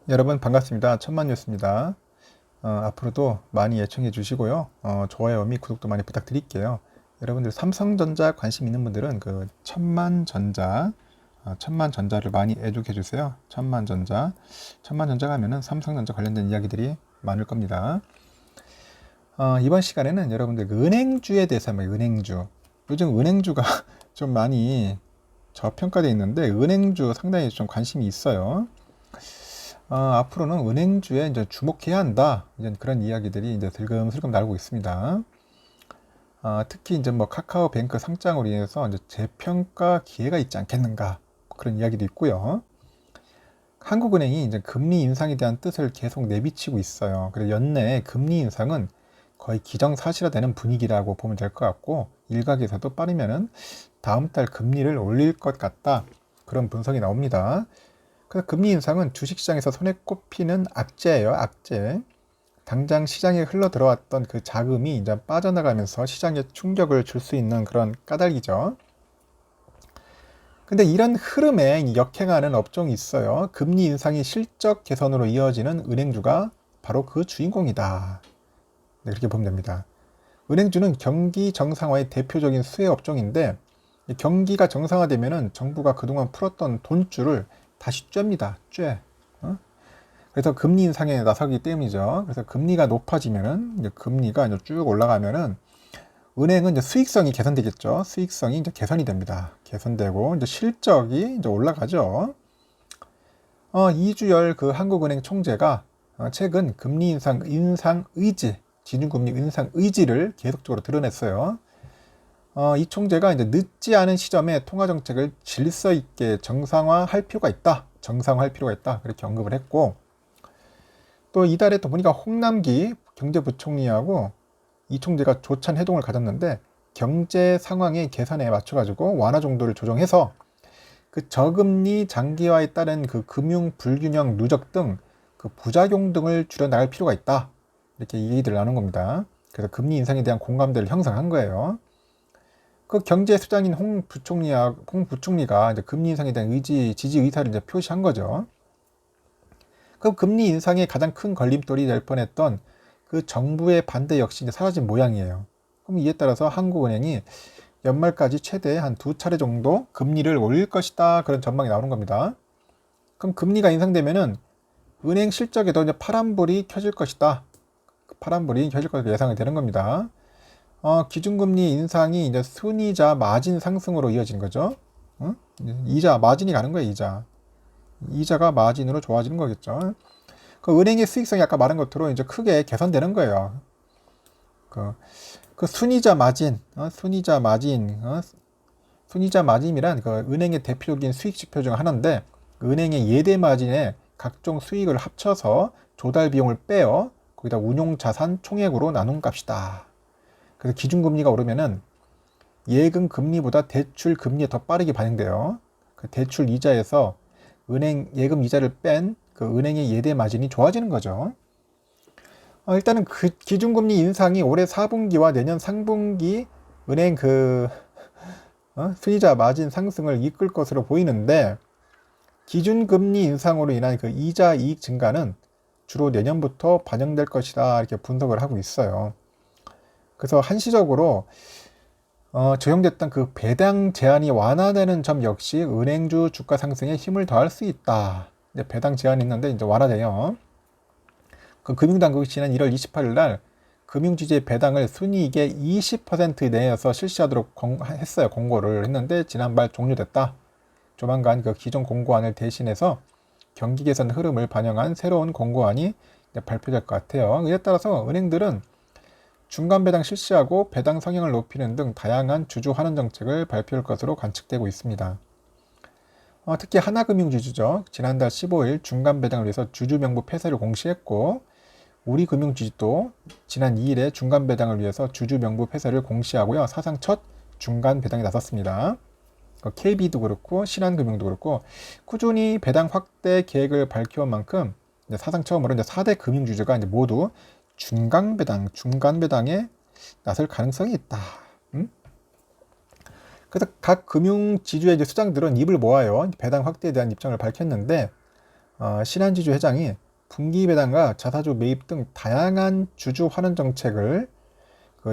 여러분 반갑습니다. 천만뉴스입니다. 앞으로도 많이 애청해 주시고요. 좋아요 및 구독도 많이 부탁드릴게요. 여러분들 삼성전자 관심 있는 분들은 그 천만전자를 많이 애독해 주세요. 천만전자가 하면은 삼성전자 관련된 이야기들이 많을 겁니다. 이번 시간에는 여러분들 그 은행주에 대해서 한번 은행주. 요즘 은행주가 좀 많이 저평가되어 있는데 은행주 상당히 좀 관심이 있어요. 앞으로는 은행주에 이제 주목해야 한다. 이제 그런 이야기들이 이제 슬금슬금 나오고 있습니다. 특히 이제 뭐 카카오뱅크 상장으로 인해서 이제 재평가 기회가 있지 않겠는가. 그런 이야기도 있고요. 한국은행이 이제 금리 인상에 대한 뜻을 계속 내비치고 있어요. 그래서 연내에 금리 인상은 거의 기정사실화되는 분위기라고 보면 될 것 같고, 일각에서도 빠르면은 다음 달 금리를 올릴 것 같다. 그런 분석이 나옵니다. 그래서 금리 인상은 주식시장에서 손에 꼽히는 악재예요, 악재. 당장 시장에 흘러 들어왔던 그 자금이 이제 빠져나가면서 시장에 충격을 줄 수 있는 그런 까닭이죠. 근데 이런 흐름에 역행하는 업종이 있어요. 금리 인상이 실적 개선으로 이어지는 은행주가 바로 그 주인공이다. 네, 그렇게 보면 됩니다. 은행주는 경기 정상화의 대표적인 수혜 업종인데, 경기가 정상화되면은 정부가 그동안 풀었던 돈줄을 다시 쬐입니다. 쬐. 그래서 금리 인상에 나서기 때문이죠. 그래서 금리가 높아지면은, 이제 금리가 이제 쭉 올라가면은, 은행은 이제 수익성이 개선되겠죠. 수익성이 이제 개선이 됩니다. 개선되고, 이제 실적이 이제 올라가죠. 이주열 그 한국은행 총재가 최근 금리 인상 의지, 기준금리 인상 의지를 계속적으로 드러냈어요. 이 총재가 이제 늦지 않은 시점에 통화 정책을 질서 있게 정상화할 필요가 있다. 정상화할 필요가 있다. 그렇게 언급을 했고, 또 이달에 또 보니까 홍남기 경제부총리하고 이 총재가 조찬 회동을 가졌는데 경제 상황의 개선에 맞춰가지고 완화 정도를 조정해서 그 저금리 장기화에 따른 그 금융 불균형 누적 등 그 부작용 등을 줄여나갈 필요가 있다. 이렇게 얘기들을 나눈 겁니다. 그래서 금리 인상에 대한 공감대를 형성한 거예요. 그 경제수장인 홍 부총리가 이제 금리 인상에 대한 지지 의사를 이제 표시한 거죠. 그 금리 인상의 가장 큰 걸림돌이 될 뻔했던 그 정부의 반대 역시 이제 사라진 모양이에요. 그럼 이에 따라서 한국은행이 연말까지 최대 한 2차례 정도 금리를 올릴 것이다. 그런 전망이 나오는 겁니다. 그럼 금리가 인상되면은 은행 실적에도 이제 파란불이 켜질 것이다. 파란불이 켜질 것으로 예상이 되는 겁니다. 기준금리 인상이 이제 순이자 마진 상승으로 이어진 거죠. 응? 이자, 마진이 가는 거예요, 이자. 이자가 마진으로 좋아지는 거겠죠. 그 은행의 수익성이 아까 말한 것처럼 이제 크게 개선되는 거예요. 그 순이자 마진, 순이자 마진이란 그 은행의 대표적인 수익 지표 중 하나인데, 은행의 예대 마진에 각종 수익을 합쳐서 조달 비용을 빼어 거기다 운용 자산 총액으로 나눈 값이다. 그래서 기준금리가 오르면은 예금 금리보다 대출 금리에 더 빠르게 반영돼요. 그 대출 이자에서 은행 예금 이자를 뺀 그 은행의 예대 마진이 좋아지는 거죠. 일단은 그 기준금리 인상이 올해 4분기와 내년 상분기 은행 수이자 마진 상승을 이끌 것으로 보이는데, 기준금리 인상으로 인한 그 이자 이익 증가는 주로 내년부터 반영될 것이다. 이렇게 분석을 하고 있어요. 그래서 한시적으로 적용됐던 그 배당 제한이 완화되는 점 역시 은행주 주가 상승에 힘을 더할 수 있다. 이제 배당 제한이 있는데 이제 완화돼요. 그 금융당국이 지난 1월 28일 날 금융지주의 배당을 순이익의 20% 내에서 실시하도록 했어요. 공고를 했는데 지난달 종료됐다. 조만간 그 기존 공고안을 대신해서 경기 개선 흐름을 반영한 새로운 공고안이 발표될 것 같아요. 이에 따라서 은행들은 중간 배당 실시하고 배당 성향을 높이는 등 다양한 주주 환원 정책을 발표할 것으로 관측되고 있습니다. 특히 하나금융지주죠. 지난달 15일 중간 배당을 위해서 주주 명부 폐쇄를 공시했고, 우리금융지주도 지난 2일에 중간 배당을 위해서 주주 명부 폐쇄를 공시하고요. 사상 첫 중간 배당에 나섰습니다. KB도 그렇고 신한금융도 그렇고 꾸준히 배당 확대 계획을 밝혀온 만큼 사상 처음으로 이제 4대 금융주주가 이제 모두 중간 배당에 나설 가능성이 있다. 그래서 각 금융지주의 이제 수장들은 입을 모아요. 배당 확대에 대한 입장을 밝혔는데, 신한지주 회장이 분기 배당과 자사주 매입 등 다양한 주주 환원 정책을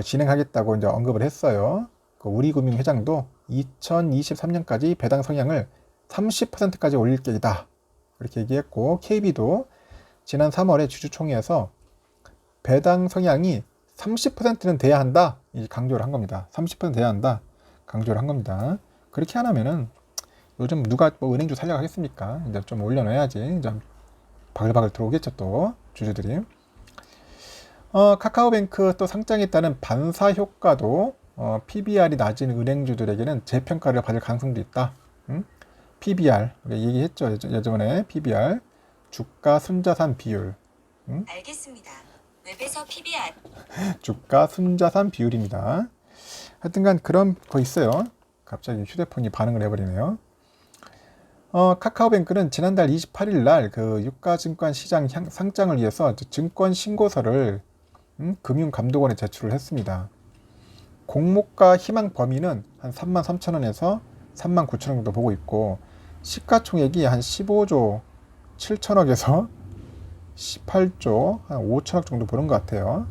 진행하겠다고 이제 언급을 했어요. 우리금융 회장도 2023년까지 배당 성향을 30%까지 올릴 계획이다. 이렇게 얘기했고, KB도 지난 3월에 주주총회에서 배당 성향이 30%는 돼야 한다. 강조를 한 겁니다. 30% 돼야 한다. 강조를 한 겁니다. 그렇게 하려면은 요즘 누가 뭐 은행주 살려가겠습니까? 이제 좀 올려놔야지. 이제 바글바글 들어오겠죠, 또 주주들이. 카카오뱅크 또 상장에 따른 반사 효과도 PBR이 낮은 은행주들에게는 재평가를 받을 가능성도 있다. PBR 얘기했죠, 예전에. PBR 주가 순자산 비율. 알겠습니다. 웹에서 PBR 주가 순자산 비율입니다. 하여튼간 그런 거 있어요. 갑자기 휴대폰이 반응을 해버리네요. 카카오뱅크는 지난달 28일 날 그 유가증권 시장 상장을 위해서 증권 신고서를 금융감독원에 제출을 했습니다. 공모가 희망 범위는 한 33,000원에서 39,000원 정도 보고 있고, 시가총액이 한 15조 7천억에서 18조 한 5천억 정도 보는 것 같아요.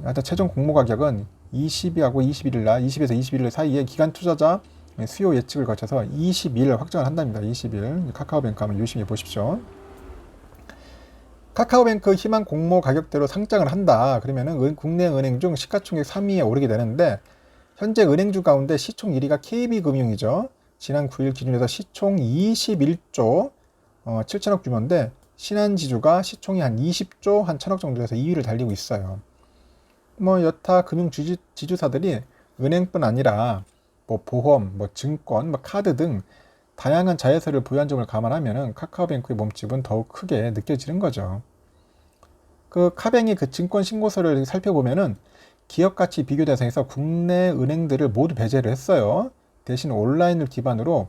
하여튼 최종 공모 가격은 20일하고 21일 날, 20에서 21일 사이에 기간 투자자 수요 예측을 거쳐서 20일 확정을 한답니다. 20일. 카카오뱅크 한번 유심히 보십시오. 카카오뱅크 희망 공모 가격대로 상장을 한다. 그러면은 국내 은행 중 시가총액 3위에 오르게 되는데, 현재 은행주 가운데 시총 1위가 KB금융이죠. 지난 9일 기준에서 시총 21조 7천억 규모인데, 신한지주가 시총이 한 20조 한 천억 정도 돼서 2위를 달리고 있어요. 뭐 여타 금융 지주사들이 은행뿐 아니라 뭐 보험, 뭐 증권, 뭐 카드 등 다양한 자회사를 보유한 점을 감안하면은 카카오뱅크의 몸집은 더욱 크게 느껴지는 거죠. 그 카뱅이 그 증권 신고서를 살펴보면은 기업 가치 비교 대상에서 국내 은행들을 모두 배제를 했어요. 대신 온라인을 기반으로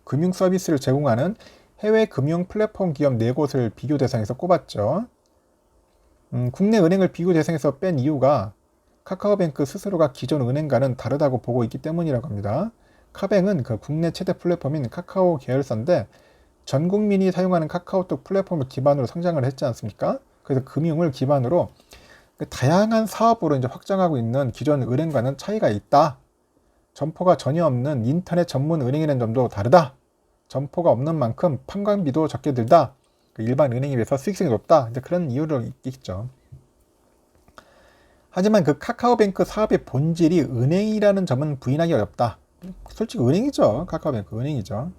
금융 서비스를 제공하는 해외 금융 플랫폼 기업 4곳을 비교 대상에서 꼽았죠. 국내 은행을 비교 대상에서 뺀 이유가 카카오뱅크 스스로가 기존 은행과는 다르다고 보고 있기 때문이라고 합니다. 카뱅은 그 국내 최대 플랫폼인 카카오 계열사인데, 전 국민이 사용하는 카카오톡 플랫폼을 기반으로 성장을 했지 않습니까? 그래서 금융을 기반으로 다양한 사업으로 이제 확장하고 있는 기존 은행과는 차이가 있다. 점포가 전혀 없는 인터넷 전문 은행이라는 점도 다르다. 점포가 없는 만큼 판관비도 적게 들다. 일반 은행에 비해서 수익성이 높다. 이제 그런 이유로 있겠죠. 하지만 그 카카오뱅크 사업의 본질이 은행이라는 점은 부인하기 어렵다. 솔직히 은행이죠. 카카오뱅크 은행이죠.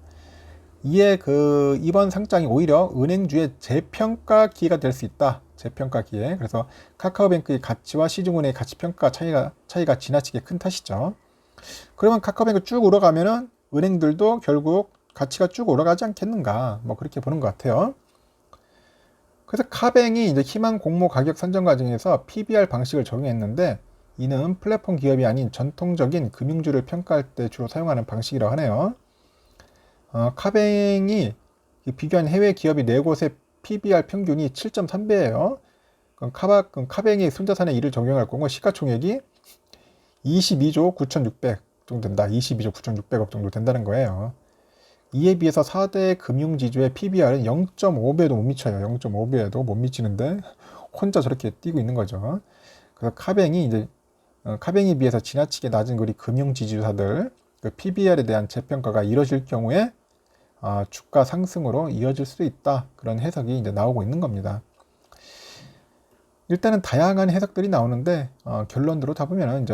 이에 그 이번 상장이 오히려 은행주의 재평가 기회가 될 수 있다. 재평가 기회. 그래서 카카오뱅크의 가치와 시중은행의 가치 평가 차이가 지나치게 큰 탓이죠. 그러면 카카오뱅크 쭉 올라가면은 은행들도 결국 가치가 쭉 올라가지 않겠는가. 뭐 그렇게 보는 것 같아요. 그래서 카뱅이 이제 희망 공모 가격 선정 과정에서 PBR 방식을 적용했는데, 이는 플랫폼 기업이 아닌 전통적인 금융주를 평가할 때 주로 사용하는 방식이라고 하네요. 카뱅이 비교한 해외 기업이 4곳의 PBR 평균이 7.3배예요. 그럼 카뱅이 순자산에 이를 적용할 경우 시가총액이 22조 9,600 정도 된다. 22조 9,600억 정도 된다는 거예요. 이에 비해서 4대 금융지주의 PBR은 0.5배도 못 미쳐요. 0.5배도 못 미치는데 혼자 저렇게 뛰고 있는 거죠. 그래서 카뱅이 비해서 지나치게 낮은 우리 금융지주사들 그 PBR에 대한 재평가가 이뤄질 경우에 주가 상승으로 이어질 수도 있다. 그런 해석이 이제 나오고 있는 겁니다. 일단은 다양한 해석들이 나오는데 결론으로 다 보면은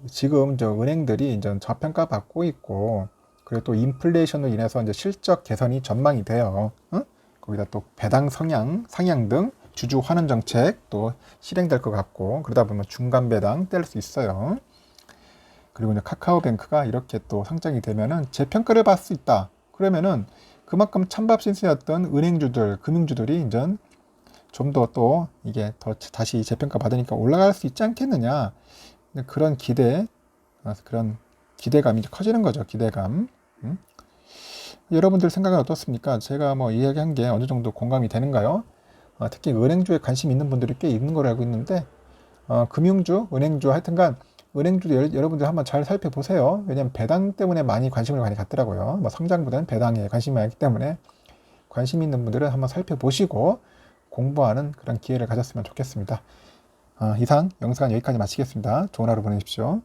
지금 은행들이 이제 저평가 받고 있고, 그리고 또 인플레이션으로 인해서 이제 실적 개선이 전망이 돼요. 거기다 또 배당 상향 등 주주 환원 정책 또 실행될 것 같고, 그러다 보면 중간 배당 뗄 수 있어요. 그리고 이제 카카오뱅크가 이렇게 또 상장이 되면은 재평가를 받을 수 있다. 그러면은 그만큼 찬밥 신세였던 은행주들, 금융주들이 이제 좀 더 또 이게 더 다시 재평가 받으니까 올라갈 수 있지 않겠느냐. 그런 그런 기대감이 커지는 거죠. 기대감. 여러분들 생각은 어떻습니까? 제가 뭐 이야기한 게 어느 정도 공감이 되는가요? 특히 은행주에 관심 있는 분들이 꽤 있는 걸로 알고 있는데, 금융주, 은행주, 하여튼간 은행주도 여러분들 한번 잘 살펴보세요. 왜냐면 배당 때문에 관심을 많이 갖더라고요. 뭐 성장보다는 배당에 관심이 많기 때문에 관심 있는 분들은 한번 살펴보시고 공부하는 그런 기회를 가졌으면 좋겠습니다. 이상 영상 여기까지 마치겠습니다. 좋은 하루 보내십시오.